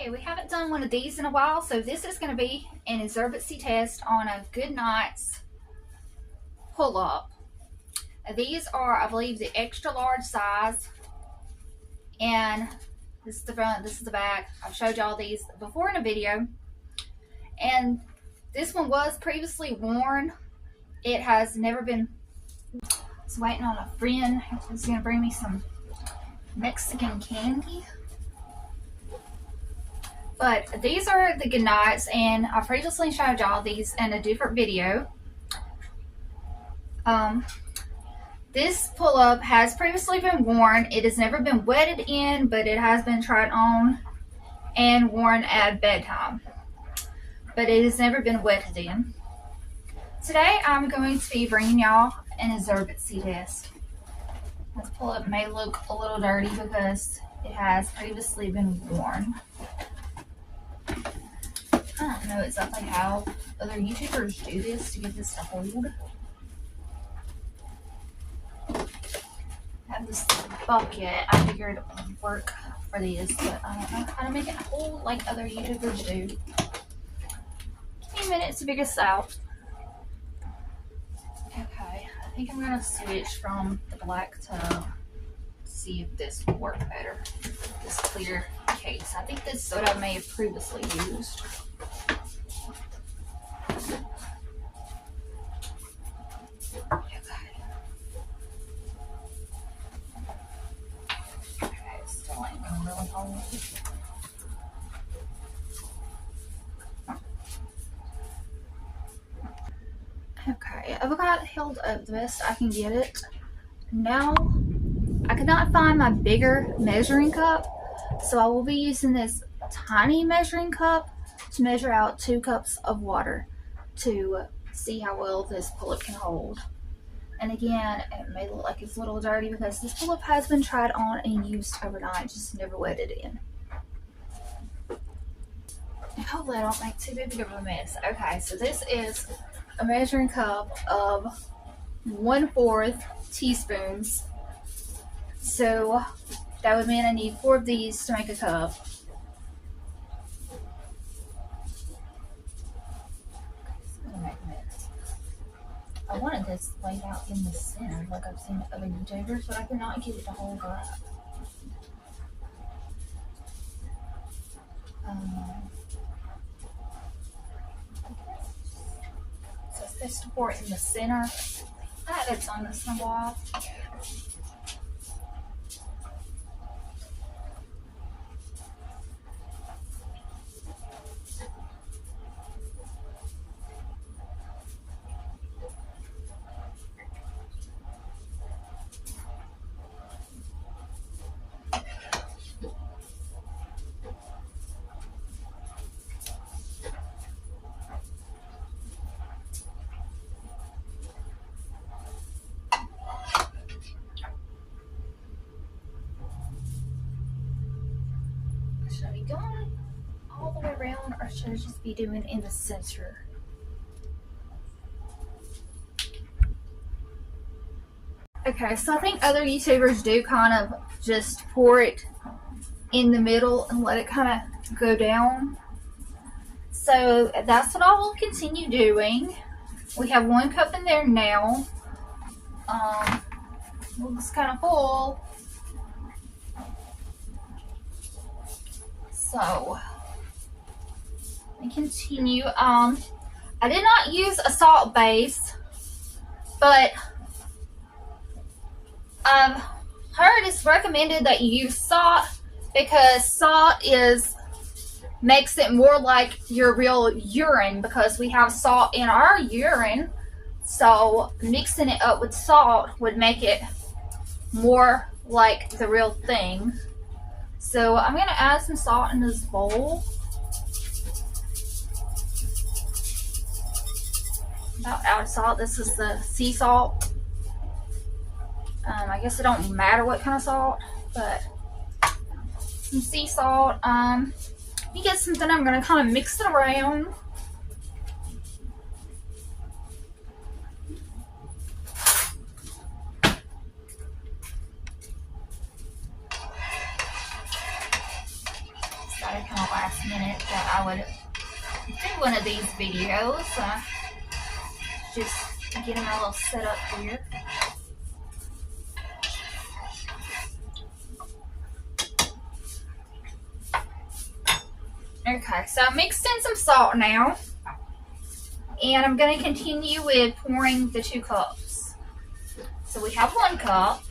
Okay, we haven't done one of these in a while, so this is going to be an absorbency test on a Goodnites pull-up. These are, I believe, the extra large size, and this is the front, this is the back. I've showed y'all these before in a video, and this one was previously worn. It has never been. I was waiting on a friend who's going to bring me some Mexican candy. But these are the Goodnites, and I previously showed y'all these in a different video. This pull-up has previously been worn. It has never been wetted in, but it has been tried on and worn at bedtime. But it has never been wetted in. Today I'm going to be bringing y'all an absorbency test. This pull-up may look a little dirty because it has previously been worn. I don't know exactly how other YouTubers do this to get this to hold. I have this bucket. I figured it would work for this, but I don't know how to make it hold like other YouTubers do. Give me a minute to figure this out. Okay, I think I'm going to switch from the black to see if this will work better. This clear case. I think this is what I may have previously used. Still ain't gonna really hold. Okay, I've got it held up the best I can get it. Now, I could not find my bigger measuring cup, so I will be using this tiny measuring cup to measure out 2 cups of water to see how well this pull-up can hold. And again, it may look like it's a little dirty because this pull-up has been tried on and used overnight, just never wetted in. And hopefully I don't make too big of a mess. Okay, so this is a measuring cup of 1/4 teaspoons. So that would mean I need 4 of these to make a cup. I wanted this laid out in the center like I've seen other YouTubers, but I could not get it to hold up. So it's supposed to pour it in the center. I haven't done this in a while. Should I be going all the way around, or should I just be doing in the center? Okay, so I think other YouTubers do kind of just pour it in the middle and let it kind of go down. So that's what I will continue doing. We have 1 cup in there now. Looks kind of full. So let me continue. I did not use a salt base, but I've heard it's recommended that you use salt because salt makes it more like your real urine, because we have salt in our urine. So mixing it up with salt would make it more like the real thing. So I'm going to add some salt in this bowl. About out of salt. This is the sea salt. I guess it don't matter what kind of salt, but some sea salt. You get something, I'm going to kind of mix it around. I kind of like last minute that I would do one of these videos. Just getting my little setup here. Okay, so I mixed in some salt now. And I'm going to continue with pouring the 2 cups. So we have 1 cup.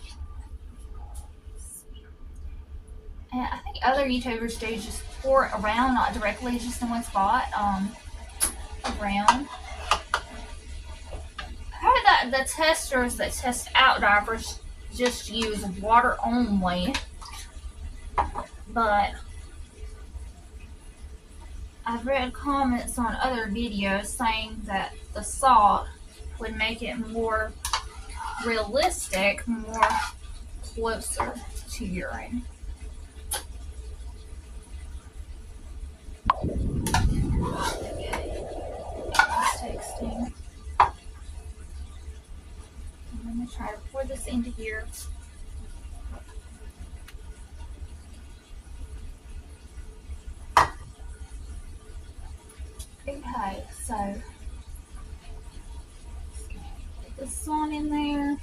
And I think other YouTubers do just pour it around, not directly just in one spot. Around. I heard that the testers that test out diapers just use water only. But I've read comments on other videos saying that the salt would make it more realistic, more closer to urine. Texting. I'm going to try to pour this into here. Okay, so put this on in there.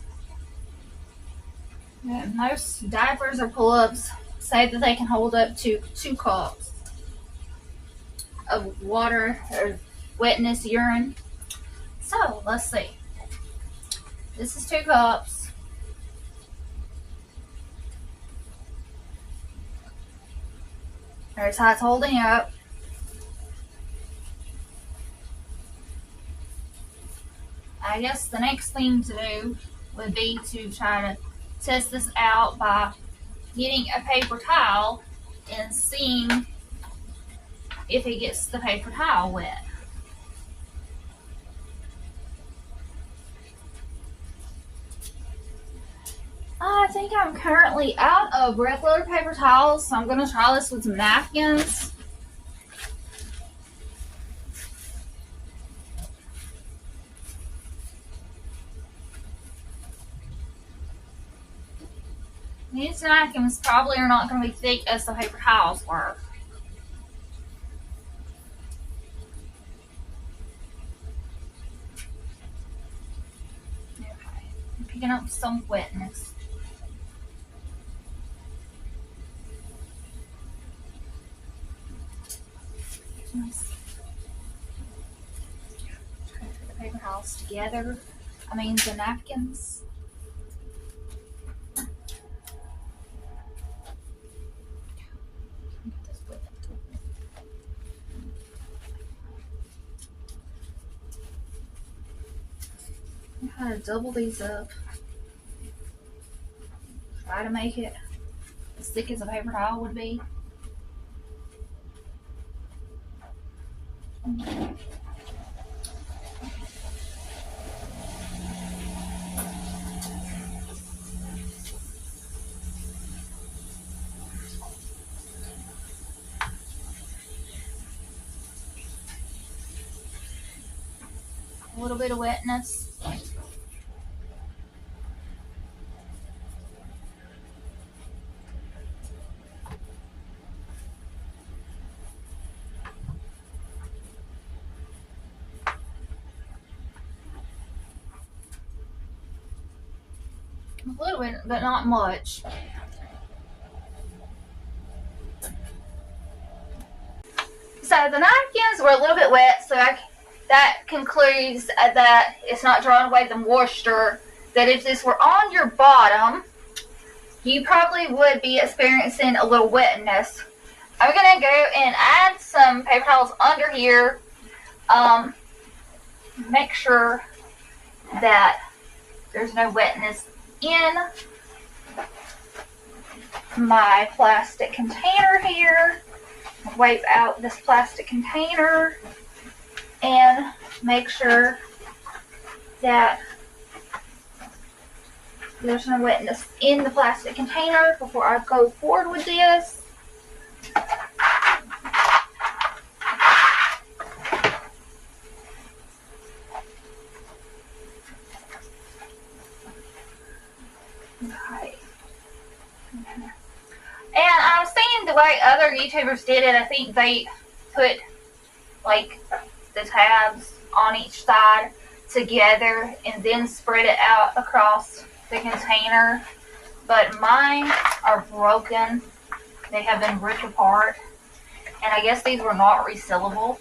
Yeah, most diapers or pull-ups say that they can hold up to 2 cups of water or wetness urine. So let's see. This is 2 cups. There's how it's holding up. I guess the next thing to do would be to try to test this out by getting a paper towel and seeing if it gets the paper towel wet. I think I'm currently out of regular paper towels, so I'm going to try this with some napkins. These napkins probably are not going to be thick as the paper towels were. Okay, I'm picking up some wetness. Try to put the paper towels together. The napkins. I'm trying to double these up. Try to make it as thick as a paper towel would be. A little bit of wetness. A little bit, but not much. So the napkins were a little bit wet, so that concludes that it's not drawing away the moisture. That if this were on your bottom, you probably would be experiencing a little wetness. I'm going to go and add some paper towels under here. Make sure that there's no wetness in my plastic container here. Wipe out this plastic container and make sure that there's no wetness in the plastic container before I go forward with this. Okay. And I've seen the way other YouTubers did it. I think they put like the tabs on each side together and then spread it out across the container. But mine are broken. They have been ripped apart. And I guess these were not resealable.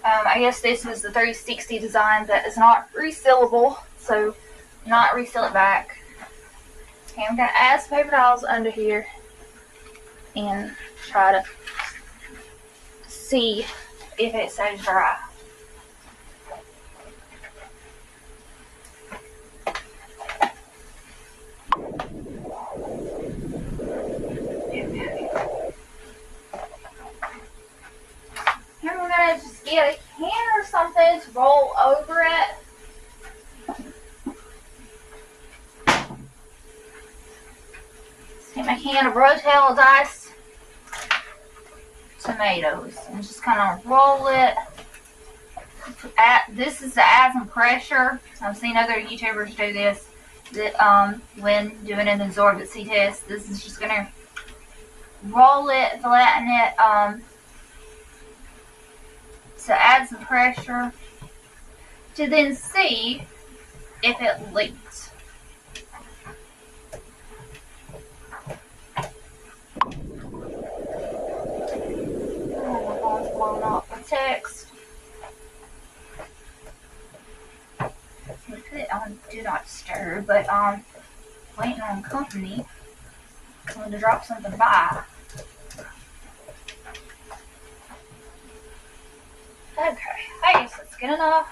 I guess this was the 360 design that is not resealable, so not reseal it back. Okay, I'm going to add some paper towels under here and try to see if it stays dry. Here we're going to just get a can or something to roll over it. Take my can of Rotel diced tomatoes and just kind of roll it. This is to add some pressure. I've seen other YouTubers do this when doing an absorbency test. This is just going to roll it, flatten it, to add some pressure to then see if it leaks. Oh, my phone's blowing up the text. We put it on Do Not Disturb, but waiting on company. I'm going to drop something by. Okay, I guess that's good enough.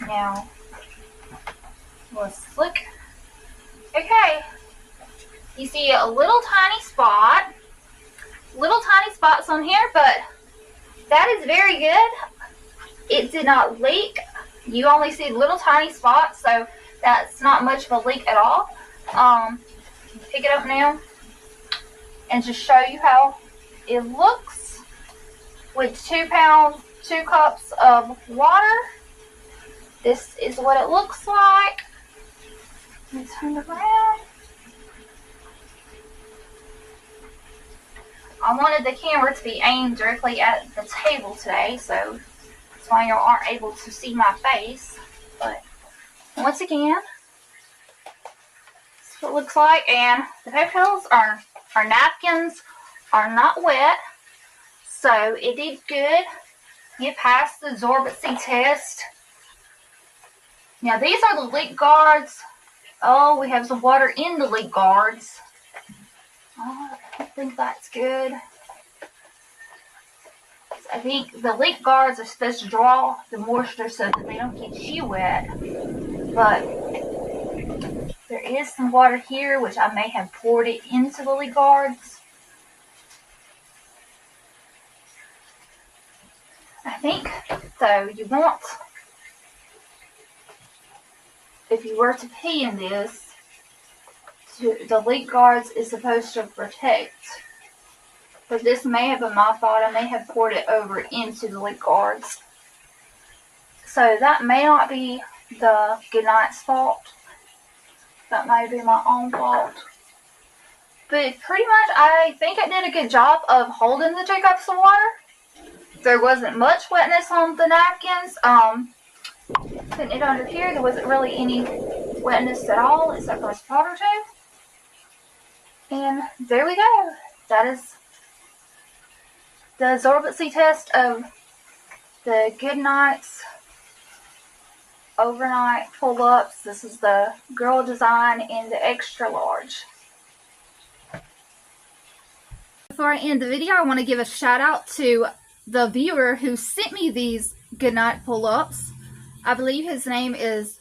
Now, let's look. Okay, you see a little tiny spot. Little tiny spots on here, but that is very good. It did not leak. You only see little tiny spots, so that's not much of a leak at all. Pick it up now and just show you how it looks with 2 cups of water. This is what it looks like. Let me turn it around. I wanted the camera to be aimed directly at the table today, so that's why you aren't able to see my face. But once again, that's what it looks like. And the paper towels our napkins are not wet, so it did good. It passed the absorbency test. Now these are the leak guards. Oh, we have some water in the leak guards. Oh, I think that's good. I think the leak guards are supposed to draw the moisture so that they don't get you wet. But there is some water here, which I may have poured it into the leak guards. I think, though, you want, if you were to pee in this, the leak guards is supposed to protect. But this may have been my fault. I may have poured it over into the leak guards. So that may not be the Goodnites' fault. That may be my own fault. But pretty much, I think I did a good job of holding the 2 cups of water. There wasn't much wetness on the napkins. Putting it under here, there wasn't really any wetness at all, except for a spot or 2. And there we go. That is the absorbency test of the Goodnites overnight pull-ups. This is the girl design in the extra large. Before I end the video, I want to give a shout out to the viewer who sent me these Goodnight pull-ups. I believe his name is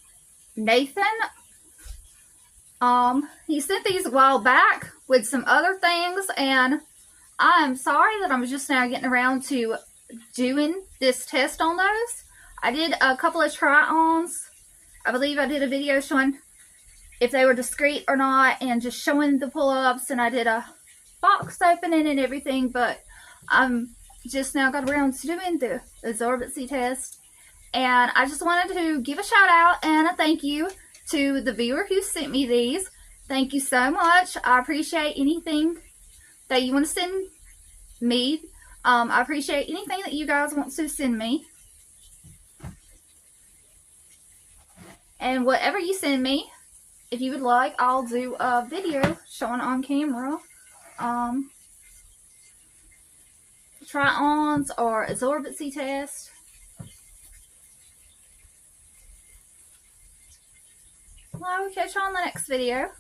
Nathan. He sent these a while back with some other things, and I'm sorry that I'm just now getting around to doing this test on those. I did a couple of try-ons. I believe I did a video showing if they were discreet or not, and just showing the pull-ups, and I did a box opening and everything, but I'm just now got around to doing the absorbency test. And I just wanted to give a shout out and a thank you to the viewer who sent me these. Thank you so much. I appreciate anything that you want to send me. I appreciate anything that you guys want to send me. And whatever you send me, if you would like, I'll do a video showing on camera. Try-ons or absorbency test. Well, I will catch you on the next video.